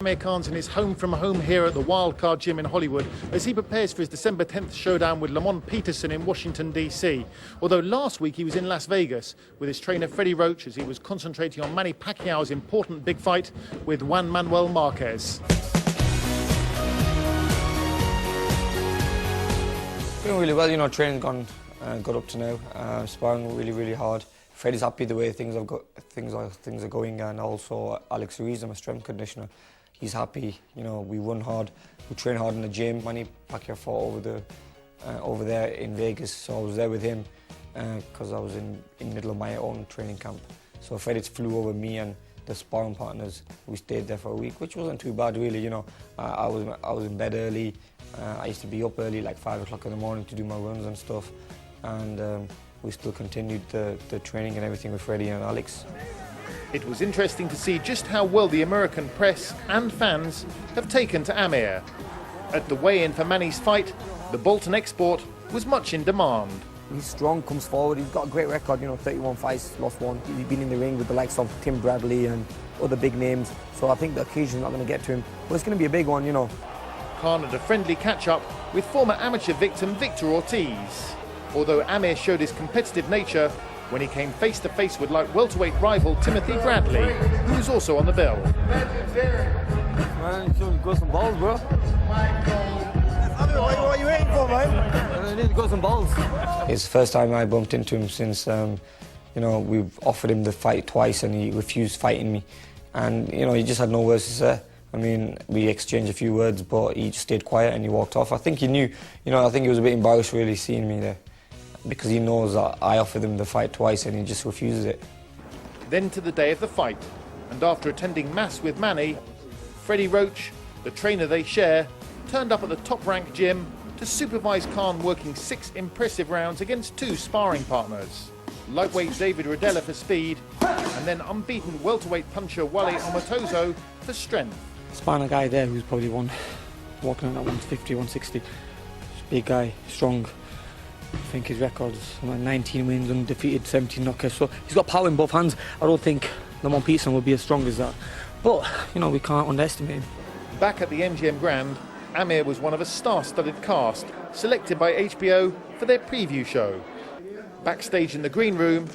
Amir Khan's in his home here at the Wildcard Gym in Hollywood as he prepares for his December 10th showdown with Lamont Peterson in Washington, D.C. Although last week he was in Las Vegas with his trainer Freddie Roach as he was concentrating on Manny Pacquiao's important big fight with Juan Manuel Marquez. Doing really well, training gone good up to now. Sparring really hard. Freddie's happy the way things are going, and also Alex Ruiz, my strength conditioner. He's happy, we run hard, we train hard in the gym. Manny Pacquiao fought over there in Vegas, so I was there with him because I was in the middle of my own training camp. So Freddie flew over me and the sparring partners. We stayed there for a week, which wasn't too bad really, I was in bed early. I used to be up early, like 5 o'clock in the morning to do my runs and stuff. And we still continued the training and everything with Freddie and Alex. It was interesting to see just how well the American press and fans have taken to Amir. At the weigh-in for Manny's fight, the Bolton export was much in demand. He's strong, comes forward, he's got a great record, 31 fights, lost one. He's been in the ring with the likes of Tim Bradley and other big names, so I think the occasion's not going to get to him. But it's going to be a big one, Khan had a friendly catch-up with former amateur victim Victor Ortiz. Although Amir showed his competitive nature when he came face-to-face with light welterweight rival Timothy Bradley, who was also on the bill. Man, you got some balls, bro. What are you waiting for, man? I need to go some balls. It's the first time I bumped into him since, we've offered him the fight twice and he refused fighting me. And, he just had no words to say. I mean, we exchanged a few words, but he just stayed quiet and he walked off. I think he knew, I think he was a bit embarrassed really seeing me there, because he knows that I offered him the fight twice and he just refuses it. Then to the day of the fight, and after attending mass with Manny, Freddie Roach, the trainer they share, turned up at the top-ranked gym to supervise Khan working 6 impressive rounds against 2 sparring partners. Lightweight David Rodella for speed, and then unbeaten welterweight puncher Wale Omatoso for strength. Sparring a guy there who's probably walking on at 150, 160. Big guy, strong. I think his record's 19 wins, undefeated, 17 knockouts. So he's got power in both hands. I don't think Lamont Peterson will be as strong as that. But, we can't underestimate him. Back at the MGM Grand, Amir was one of a star-studded cast, selected by HBO for their preview show. Backstage in the green room,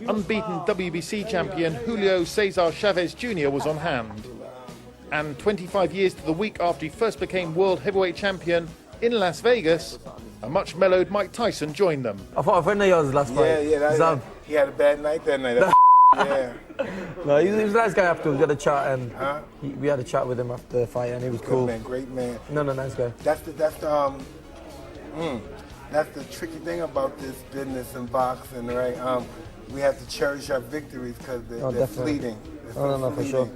unbeaten WBC champion Julio Cesar Chavez Jr. was on hand. And 25 years to the week after he first became world heavyweight champion in Las Vegas, a much mellowed Mike Tyson joined them. I fought a friend of yours last fight. Yeah, he had a bad night that night. Yeah. No, he was a nice guy afterwards. We had a chat and we had a chat with him after the fight and he was cool. Great man. No, nice guy. That's the tricky thing about this business and boxing, right? We have to cherish our victories because they're fleeting. No, for sure.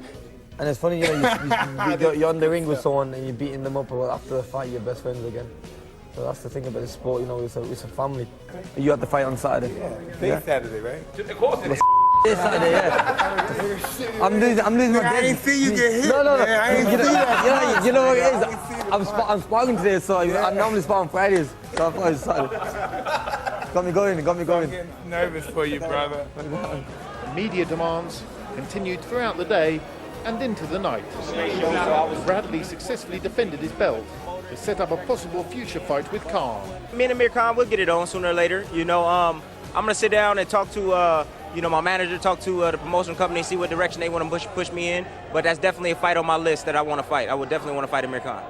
And it's funny, you're on the ring with someone and you're beating them up, but after the fight, you're best friends again. So that's the thing about the sport, it's a family. You had the fight on Saturday. Yeah, Saturday, right? Saturday, yeah. I'm losing my I ain't see you get hit. No. Man. I ain't see that. You know what it is? I'm sparring today, so I normally spar on Fridays. So I thought it was Saturday. Got me going. I'm getting nervous for you, brother. Media demands continued throughout the day and into the night. Bradley successfully defended his belt to set up a possible future fight with Khan. Me and Amir Khan will get it on sooner or later. I'm going to sit down and talk to my manager, talk to the promotion company, see what direction they want to push me in. But that's definitely a fight on my list that I want to fight. I would definitely want to fight Amir Khan.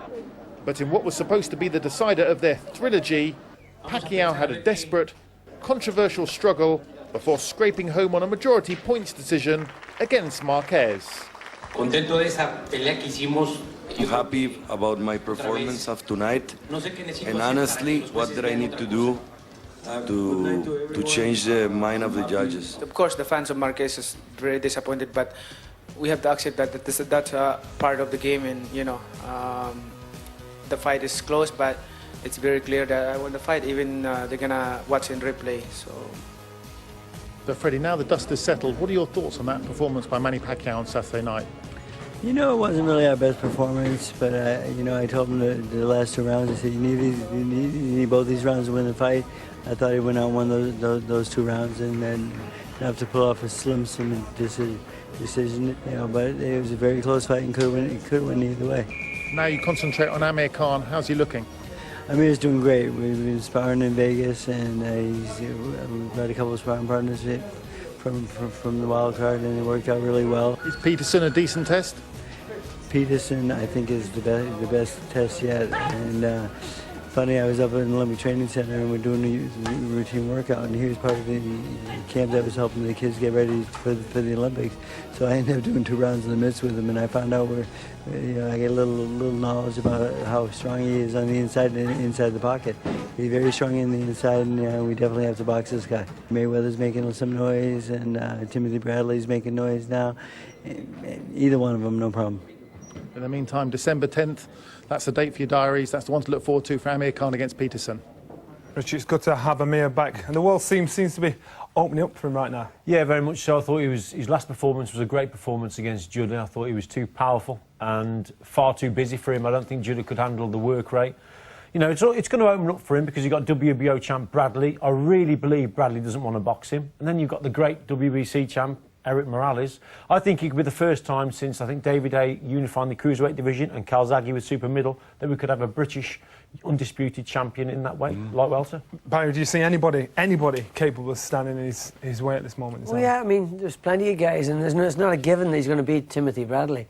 But in what was supposed to be the decider of their trilogy, Pacquiao had a desperate, controversial struggle before scraping home on a majority points decision against Marquez. I'm happy about my performance of tonight, and honestly, what did I need to do to change the mind of the judges? Of course, the fans of Marquez is very disappointed, but we have to accept that that's part of the game, and the fight is close, but it's very clear that I won the fight. Even they're gonna watch in replay. So Freddie, now the dust has settled, what are your thoughts on that performance by Manny Pacquiao on Saturday night? It wasn't really our best performance, but I told him the last 2 rounds. I said, you need both these rounds to win the fight. I thought he went out and won those 2 rounds, and then have to pull off a slim decision. decision, you know, but it was a very close fight and could win either way. Now you concentrate on Amir Khan. How's he looking? Amir's doing great. We've been sparring in Vegas, and we've got a couple of sparring partners from the wild card, and it worked out really well. Is Peterson a decent test? Peterson, I think, is the best test yet. And funny, I was up in the Olympic Training Center and we're doing a routine workout, and he was part of the camp that was helping the kids get ready for the Olympics. So I ended up doing 2 rounds in the midst with him, and I found out I get a little knowledge about how strong he is on the inside and inside the pocket. He's very strong in the inside, and we definitely have to box this guy. Mayweather's making some noise, and Timothy Bradley's making noise now. Either one of them, no problem. In the meantime, December 10th, that's the date for your diaries. That's the one to look forward to for Amir Khan against Peterson. Richie, it's good to have Amir back, and the world seems to be opening up for him right now. Yeah, very much so. I thought his last performance was a great performance against Judah. I thought he was too powerful and far too busy for him. I don't think Judah could handle the work rate. You know, it's going to open up for him because you've got WBO champ Bradley. I really believe Bradley doesn't want to box him. And then you've got the great WBC champ Eric Morales. I think it could be the first time since, I think, David Hay unifying the cruiserweight division and Calzaghe with super middle that we could have a British undisputed champion in that way, light welter. Barry, do you see anybody capable of standing his way at this moment? Well, yeah, I mean, there's plenty of guys, and it's not a given that he's going to beat Timothy Bradley.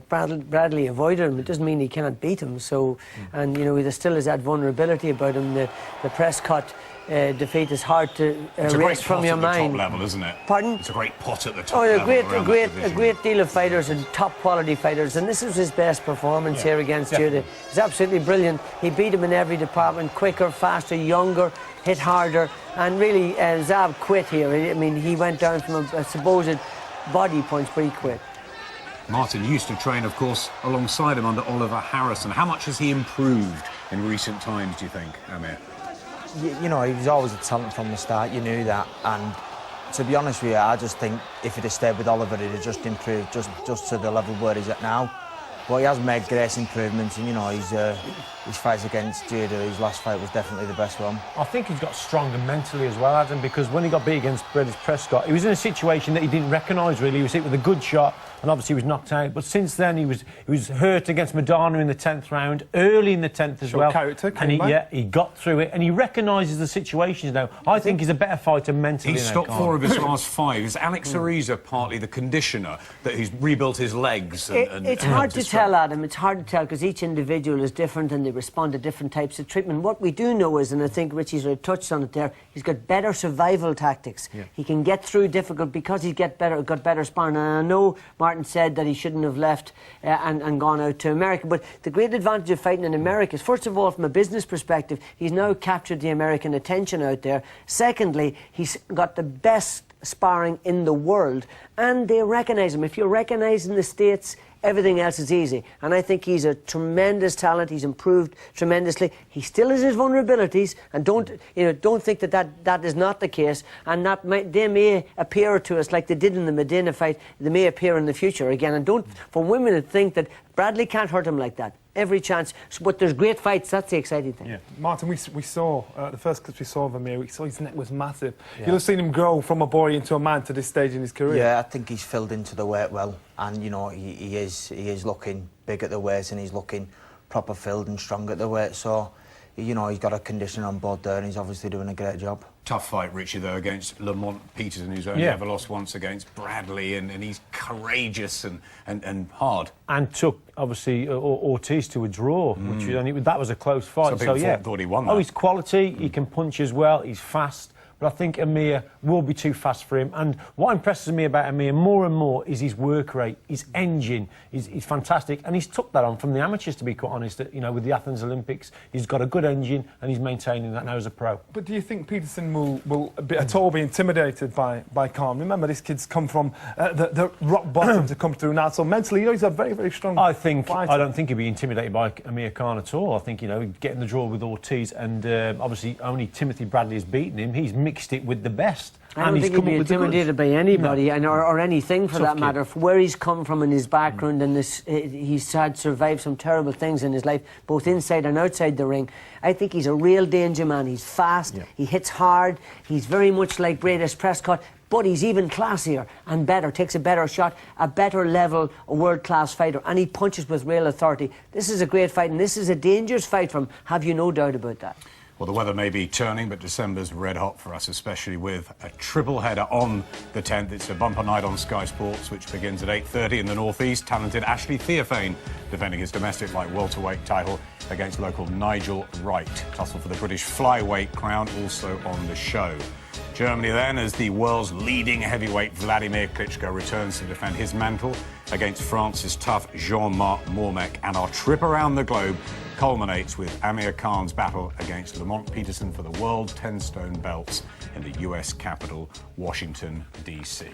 Bradley avoided him. It doesn't mean he can't beat him. So, and you know, there still is that vulnerability about him. The Prescott defeat is hard to erase from your mind. It's a great pot at the top level, isn't it? Pardon? It's a great pot at the top level. A great deal of fighters and top quality fighters, and this was his best performance here against Judah. He's absolutely brilliant. He beat him in every department: quicker, faster, younger, hit harder, and really Zab quit here. I mean, he went down from a supposed body punch, but he quit. Martin used to train, of course, alongside him under Oliver Harrison. How much has he improved in recent times, do you think, Amir? You know, he was always a talent from the start, you knew that, and to be honest with you, I just think if he'd have stayed with Oliver, he'd have just improved just to the level where he's at now. But he has made great improvements, and you know, his fights against Judah, his last fight was definitely the best one. I think he's got stronger mentally as well, Adam, because when he got beat against British Prescott, he was in a situation that he didn't recognise really. He was hit with a good shot, and obviously he was knocked out. But since then, he was hurt against Madonna in the 10th round, early in the 10th as well. Character, and he got through it, and he recognises the situations now. I think he's a better fighter mentally. He's stopped 4 of his last 5. Is Alex Ariza partly the conditioner that he's rebuilt his legs? It's hard to tell, Adam. It's hard to tell because each individual is different and they respond to different types of treatment. What we do know is, and I think Richie's touched on it there, he's got better survival tactics. Yeah. He can get through difficult because he's got better sparring. And I know Martin said that he shouldn't have left and gone out to America, but the great advantage of fighting in America is, first of all, from a business perspective, he's now captured the American attention out there. Secondly, he's got the best sparring in the world, and they recognise him. If you're recognised in the States, everything else is easy. And I think he's a tremendous talent. He's improved tremendously. He still has his vulnerabilities, and don't think that is not the case. And they may appear to us like they did in the Medina fight. They may appear in the future again. And don't for women to think that Bradley can't hurt him like that. Every chance. But there's great fights. That's the exciting thing. Yeah. Martin, we saw the first clips we saw of Amir. We saw his neck was massive. Yeah. You'll have seen him grow from a boy into a man to this stage in his career. Yeah, I think he's filled into the weight well, and you know he is looking big at the weight, and he's looking proper filled and strong at the weight. So, you know, he's got a condition on board there, and he's obviously doing a great job. Tough fight, Richie, though, against Lamont Peterson, who's only ever lost once against Bradley, and he's courageous and hard. And took, obviously, Ortiz to a draw, which was that was a close fight. So thought he won that. Oh, he's quality, he can punch as well, he's fast. But I think Amir will be too fast for him. And what impresses me about Amir more and more is his work rate, his engine. He's fantastic. And he's took that on from the amateurs, to be quite honest. You know, with the Athens Olympics, he's got a good engine and he's maintaining that now as a pro. But do you think Peterson will at all be intimidated by Khan? Remember, this kid's come from the rock bottom to come through now. So mentally, you know, he's a very, very strong fighter. I don't think he'll be intimidated by Amir Khan at all. I think, you know, getting the draw with Ortiz, and obviously only Timothy Bradley has beaten him. He's mixed it with the best. I don't think he'd be intimidated by anybody, or anything for that matter. Where he's come from in his background, and he's had survived some terrible things in his life, both inside and outside the ring. I think he's a real danger man. He's fast, he hits hard, he's very much like British Prescott. but he's even classier and better, takes a better shot, a better level, a world-class fighter, and he punches with real authority. This is a great fight, and this is a dangerous fight for him. Have you no doubt about that? Well, the weather may be turning, but December's red hot for us, especially with a triple header on the 10th. It's a bumper night on Sky Sports, which begins at 8:30 in the northeast. Talented Ashley Theophane defending his domestic light welterweight title against local Nigel Wright. Tussle for the British flyweight crown also on the show. Germany then, as the world's leading heavyweight Vladimir Klitschko returns to defend his mantle against France's tough Jean-Marc Mormec. And our trip around the globe culminates with Amir Khan's battle against Lamont Peterson for the world 10-stone belts in the US capital, Washington, D.C.